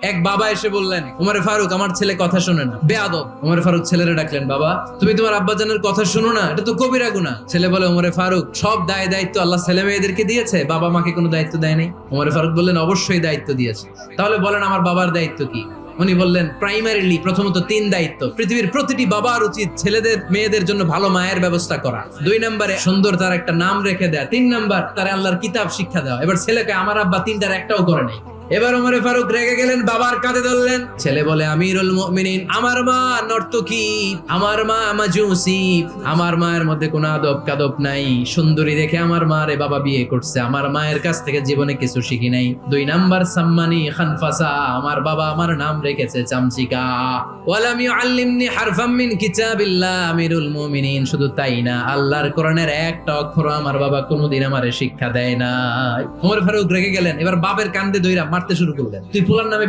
এক বাবা এসে বললেন, উমরে ফারুক আমার ছেলে কথা শোনে না, বেয়াদব। উমরে ফারুক ছেলেরে ডাকলেন, বাবা তুমি তোমার আব্বাজানের কথা শোনো না, এটা তো কবিরা গুনাহ। ছেলে বলে, উমরে ফারুক সব দায় দায়িত্ব আল্লাহ ছেলে মেয়েদেরকে দিয়েছে, বাবা মাকে কোনো দায়িত্ব দেয় নাই। উমরে ফারুক বললেন, অবশ্যই দায়িত্ব দিয়েছে। তাহলে বলেন আমার বাবার দায়িত্ব কি? উনি বললেন, প্রাইমারিলি প্রথমত 3 দায়িত্ব। পৃথিবীর প্রতিটি বাবার উচিত ছেলেদের মেয়েদের জন্য ভালো মায়ের ব্যবস্থা করা। 2 নম্বরে সুন্দর তার একটা নাম রেখে দেয়া। 3 নাম্বার তার আল্লাহর কিতাব শিক্ষা দেওয়া। এবার ছেলেকে আমার আব্বা 3টার একটাও করে নাই। এবার ওমরে ফারুক রেগে গেলেন, বাবার কাঁধে ধরলেন। ছেলে বলে, আমিরুল মুমিনিন, আমার মা নর্তকী, আমার মা মাজুসি, আমার মায়ের মধ্যে কোনো আদব কাদব নাই, সুন্দরী দেখে আমার মা রে বাবা বিয়ে করছে, আমার মায়ের কাছ থেকে জীবনে কিছু শিখি নাই। 2 নাম্বার সাম্মানি খানফাসা, আমার বাবা আমার নাম রেখেছে চামচিকা। ওয়ালাম ইউআল্লিমনি হারফাম মিন কিতাবিল্লাহ, আমিরুল মুমিনিন, শুধু তাই না, আল্লাহর কোরআনের একটা অক্ষর আমার বাবা কোনোদিন আমারে শিক্ষা দেয় না। ওমর ফারুক রেগে গেলেন, এবার বাপের কান্দে দইরা মারতে শুরু করলেন। তুই ফুলার নামে